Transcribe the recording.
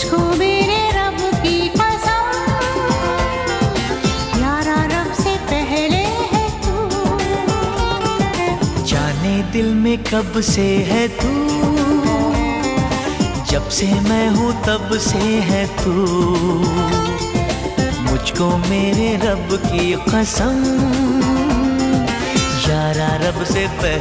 मुझको मेरे रब की कसम, यारा रब से पहले है तू। जाने दिल में कब से है तू, जब से मैं हूँ तब से है तू। मुझको मेरे रब की कसम, यारा रब से पहले